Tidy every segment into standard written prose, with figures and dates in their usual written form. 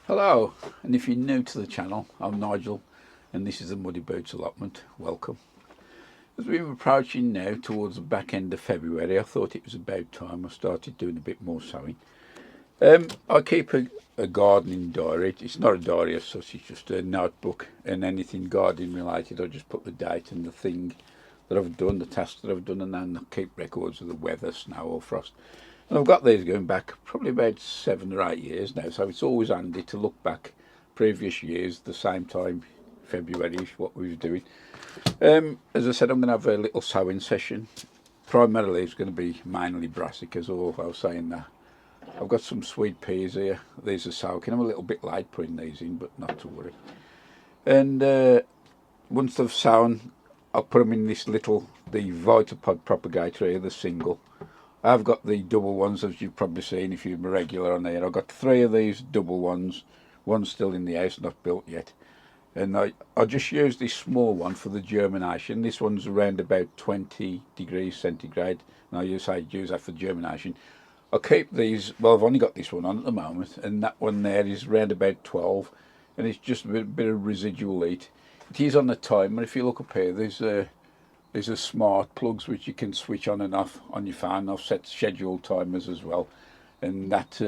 Hello, and if you're new to the channel, I'm Nigel and this is the MuddyBootz allotment. Welcome. As we're approaching now towards the back end of February, I thought it was about time I started doing a bit more sowing. I keep a gardening diary. It's not a diary as such, it's just a notebook, and anything gardening related I just put the date and the thing that I've done, the task that I've done, and then I keep records of the weather, snow or frost. And I've got these going back probably about 7 or 8 years now, so it's always handy to look back previous years, the same time, February-ish, what we were doing. As I said, I'm going to have a little sowing session. Primarily it's going to be mainly brassicas, or I was saying that. I've got some sweet peas here. These are soaking. I'm a little bit late putting these in, but not to worry. And once they've sown, I'll put them in this little, the Vitapod propagator here, the single. I've got the double ones, as you've probably seen if you're a regular on here. I've got 3 of these double ones. One's still in the house, not built yet. And I just use this small one for the germination. This one's around about 20 degrees centigrade. And I use that for germination. I'll keep these, well, I've only got this one on at the moment, and that one there is around about 12, and it's just a bit of residual heat. It is on the timer. If you look up here, there's a smart plugs which you can switch on and off on your phone. I've set scheduled timers as well, and that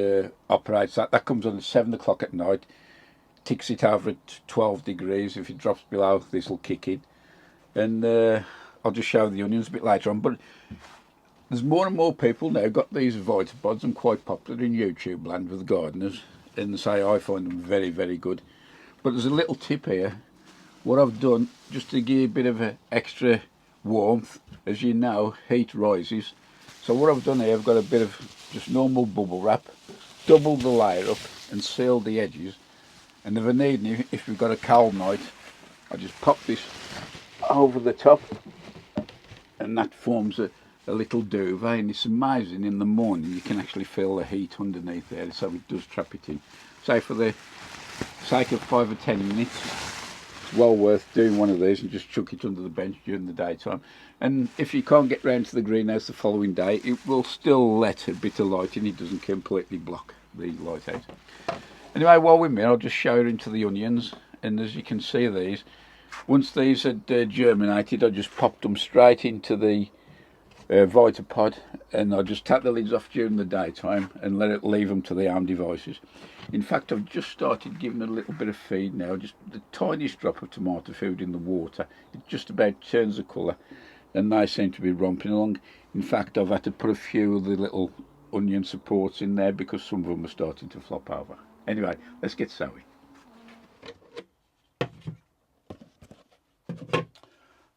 operates that. That comes on at 7 o'clock at night, ticks it over at 12 degrees. If it drops below, this will kick in. And I'll just show the onions a bit later on. But there's more and more people now got these Vitapods, and quite popular in YouTube land with gardeners, and say I find them very, very good. But there's a little tip here. What I've done, just to give a bit of a extra warmth, as you know, heat rises. So what I've done here, I've got a bit of just normal bubble wrap, doubled the layer up and sealed the edges. And if I need, if we've got a cold night, I just pop this over the top, and that forms a little duvet. And it's amazing, in the morning you can actually feel the heat underneath there, so it does trap it in. So for the sake of 5 or 10 minutes, it's well worth doing one of these, and just chuck it under the bench during the daytime. And if you can't get round to the greenhouse the following day, it will still let a bit of light in. It doesn't completely block the light out. Anyway, while we're here, I'll just show you into the onions. And as you can see, these, once these had germinated, I just popped them straight into the Vitapod, and I just tap the lids off during the daytime and leave them to their own devices. In fact, I've just started giving a little bit of feed now, just the tiniest drop of tomato food in the water. It just about turns the colour, and they seem to be romping along. In fact, I've had to put a few of the little onion supports in there because some of them are starting to flop over. Anyway, let's get sowing.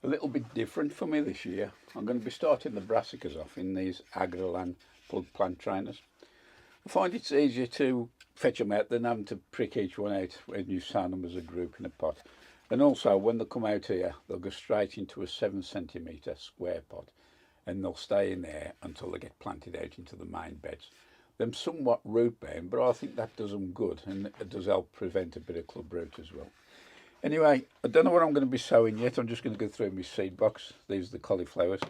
A little bit different for me this year. I'm going to be starting the brassicas off in these Agrellan plug plant trainers. I find it's easier to fetch them out than having to prick each one out when you sow them as a group in a pot. And also, when they come out here, they'll go straight into a 7 centimetre square pot, and they'll stay in there until they get planted out into the main beds. They're somewhat root bound, but I think that does them good, and it does help prevent a bit of club root as well. Anyway, I don't know what I'm going to be sowing yet. I'm just going to go through my seed box. These are the cauliflowers,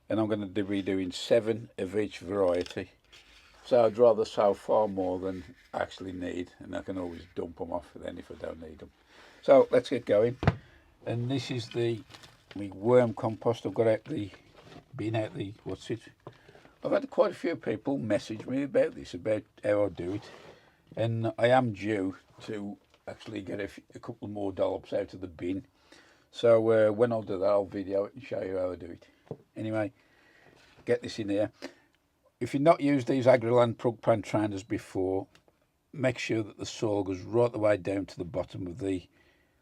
and I'm going to be doing 7 of each variety. So I'd rather sow far more than I actually need, and I can always dump them off then if I don't need them. So let's get going. And this is the worm compost. I've got out the bin, out the what's it? I've had quite a few people message me about this, about how I do it, and I am due to actually get a couple more dollops out of the bin. So when I'll do that, I'll video it and show you how I do it. Anyway, get this in here. If you've not used these Agrellan plug plant trainers before, make sure that the soil goes right the way down to the bottom of the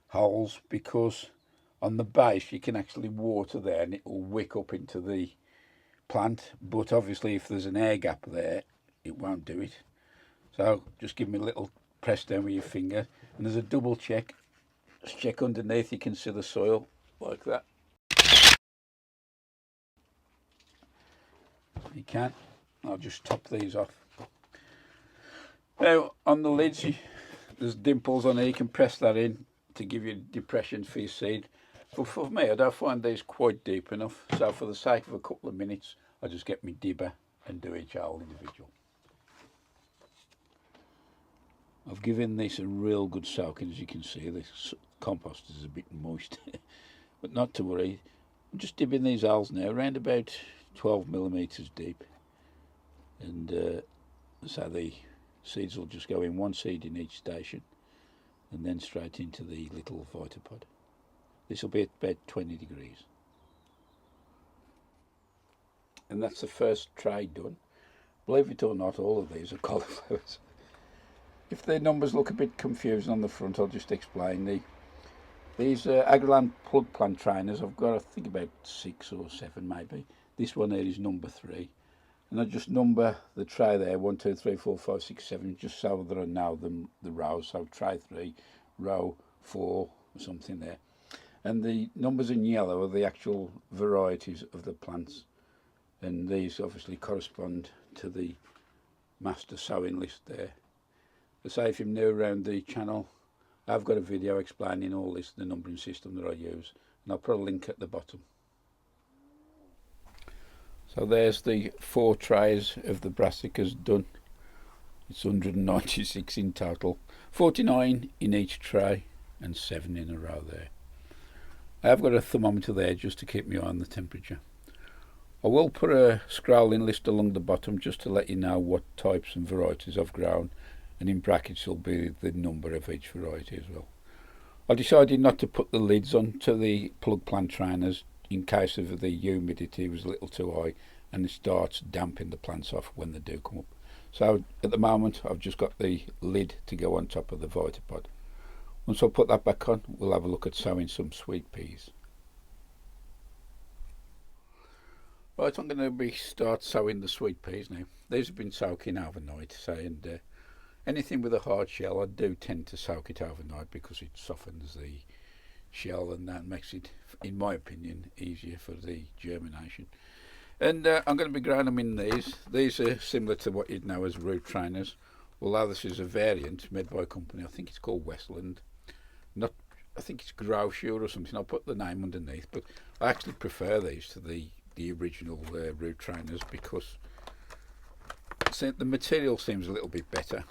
holes, because on the base you can actually water there and it will wick up into the plant, but obviously if there's an air gap there, it won't do it. So just give me a little press down with your finger, and there's a double check. Just check underneath, you can see the soil like that. You can. I'll just top these off. Now on the lids, there's dimples on here. You can press that in to give you depression for your seed. But for me, I don't find these quite deep enough. So for the sake of a couple of minutes, I just get my dibber and do each hole individual. I've given this a real good soaking. As you can see, this compost is a bit moist, but not to worry. I'm just dipping these holes now around about 12 millimetres deep, and so the seeds will just go in, one seed in each station, and then straight into the little Vitapod. This will be at about 20 degrees. And that's the first tray done. Believe it or not, all of these are cauliflowers. If the numbers look a bit confusing on the front, I'll just explain. These Agriland plug plant trainers, I've got I think about 6 or 7 maybe. This one here is number 3. And I just number the tray there, 1, 2, 3, 4, 5, 6, 7, just so that I know the rows. So tray 3, row 4 or something there. And the numbers in yellow are the actual varieties of the plants. And these obviously correspond to the master sowing list there. To say, if you're new around the channel, I've got a video explaining all this, the numbering system that I use, and I'll put a link at the bottom. So there's the 4 trays of the brassicas done. It's 196 in total, 49 in each tray and 7 in a row there. I've got a thermometer there just to keep me on the temperature. I will put a scrolling list along the bottom just to let you know what types and varieties I've grown, and in brackets will be the number of each variety as well. I decided not to put the lids on to the plug plant trainers in case of the humidity was a little too high and it starts damping the plants off when they do come up. So at the moment I've just got the lid to go on top of the Vitapod. Once I put that back on, we'll have a look at sowing some sweet peas. Right, I'm going to start sowing the sweet peas now. These have been soaking overnight, and anything with a hard shell I do tend to soak it overnight because it softens the shell and that makes it, in my opinion, easier for the germination. And I'm going to be growing them in these. These are similar to what you'd know as root trainers, although this is a variant made by a company, I think it's called Westland. I think it's Growsure or something, I'll put the name underneath, but I actually prefer these to the original root trainers because the material seems a little bit better.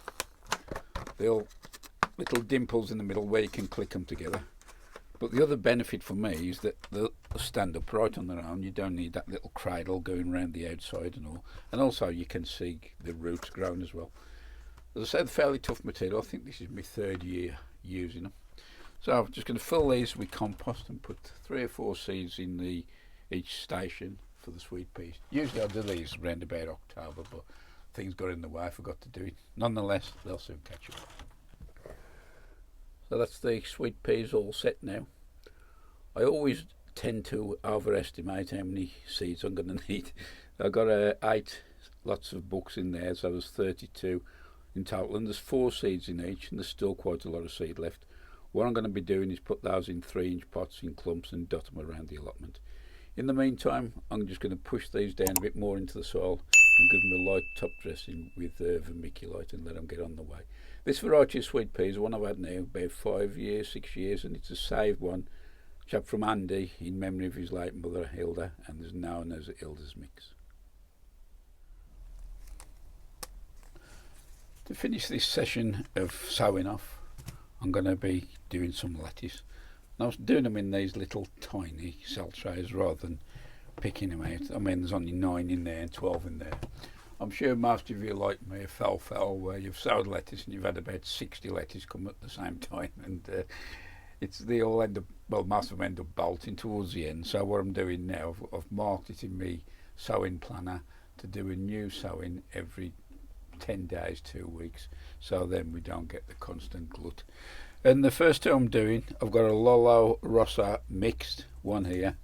The little dimples in the middle where you can click them together. But the other benefit for me is that they'll stand upright on their own. You don't need that little cradle going around the outside and all. And also you can see the roots growing as well. As I said, fairly tough material. I think this is my 3rd year using them. So I'm just going to fill these with compost and put 3 or 4 seeds in each station for the sweet peas. Usually I do these around about October, but things got in the way, I forgot to do it. Nonetheless, they'll soon catch up. So that's the sweet peas all set now. I always tend to overestimate how many seeds I'm going to need. I've got 8 lots of books in there, so there's 32 in total, and there's 4 seeds in each, and there's still quite a lot of seed left. What I'm going to be doing is put those in 3-inch pots in clumps and dot them around the allotment. In the meantime, I'm just going to push these down a bit more into the soil and give them a light top dressing with vermiculite and let them get on the way. This variety of sweet peas, one I've had now about 5 years, 6 years, and it's a saved one. A chap from Andy in memory of his late mother Hilda, and is known as Hilda's Mix. To finish this session of sowing off, I'm going to be doing some lettuce. And I was doing them in these little tiny cell trays rather than picking them out. I mean, there's only 9 in there and 12 in there. I'm sure most of you, like me, fell where you've sowed lettuce and you've had about 60 lettuce come at the same time, and they all end up, well, most of them end up bolting towards the end. So what I'm doing now, I've marked it in my sowing planner to do a new sowing every 10 days, 2 weeks, so then we don't get the constant glut. And the first 2 I'm doing, I've got a Lolo Rossa mixed, one here,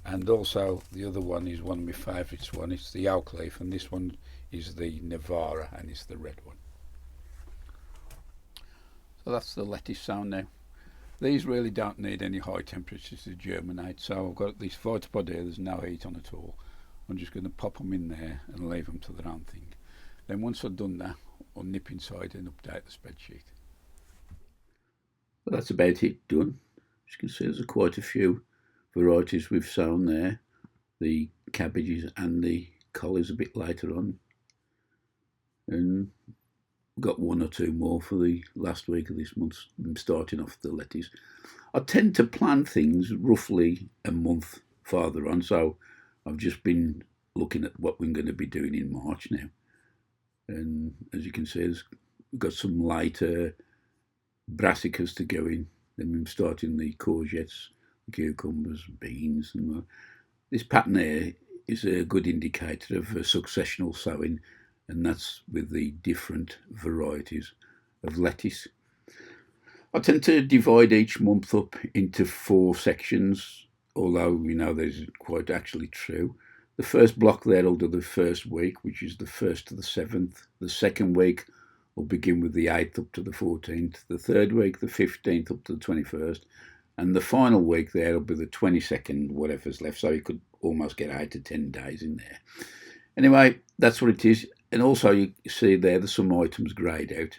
and also the other one is one of my favourites one. It's the oak leaf, and this one is the Navara, and it's the red one. So that's the lettuce sown now. These really don't need any high temperatures to germinate, so I've got this Vitapod here, there's no heat on at all. I'm just going to pop them in there and leave them to their own thing. Then once I've done that, I'll nip inside and update the spreadsheet. Well, that's about it done. As you can see, there's quite a few varieties we've sown there. The cabbages and the collies a bit later on. And got one or two more for the last week of this month. I'm starting off the lettuce. I tend to plan things roughly a month farther on, so I've just been looking at what we're going to be doing in March now. And as you can see, we've got some lighter brassicas to go in. Then I'm starting the courgettes, the cucumbers, beans, and this pattern here is a good indicator of a successional sowing, and that's with the different varieties of lettuce. I tend to divide each month up into 4 sections, although we know that isn't quite actually true. The first block there will do the first week, which is the 1st to the 7th. The second week will begin with the 8th up to the 14th. The third week, the 15th up to the 21st. And the final week there will be the 22nd, whatever's left. So you could almost get 8 to 10 days in there. Anyway, that's what it is. And also you see there's some items greyed out.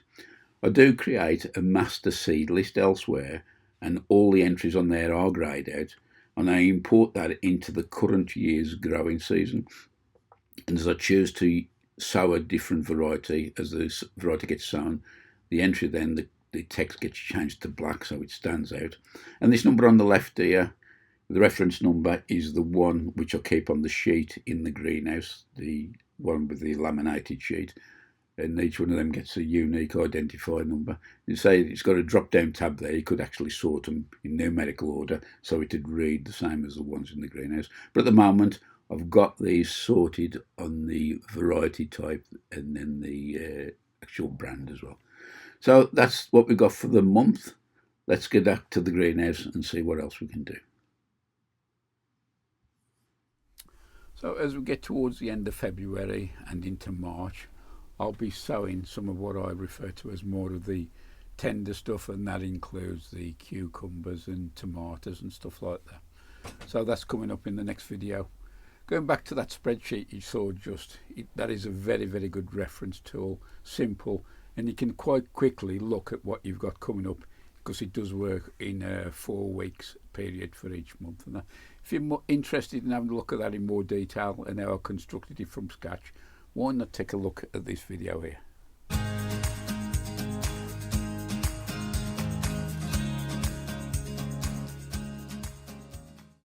I do create a master seed list elsewhere, and all the entries on there are greyed out. And I import that into the current year's growing season. And as I choose to sow a different variety, as the variety gets sown, the entry then, the text gets changed to black so it stands out. And this number on the left here, the reference number, is the one which I keep on the sheet in the greenhouse, the one with the laminated sheet. And each one of them gets a unique identifier number. You say it's got a drop-down tab there. You could actually sort them in numerical order so it would read the same as the ones in the greenhouse. But at the moment, I've got these sorted on the variety type and then the actual brand as well. So that's what we've got for the month. Let's get back to the greenhouse and see what else we can do. So as we get towards the end of February and into March, I'll be sowing some of what I refer to as more of the tender stuff, and that includes the cucumbers and tomatoes and stuff like that. So that's coming up in the next video. Going back to that spreadsheet you saw that is a very, very good reference tool, simple, and you can quite quickly look at what you've got coming up, because it does work in a 4 weeks period for each month. And if you're more interested in having a look at that in more detail and how I constructed it from scratch, why not take a look at this video here.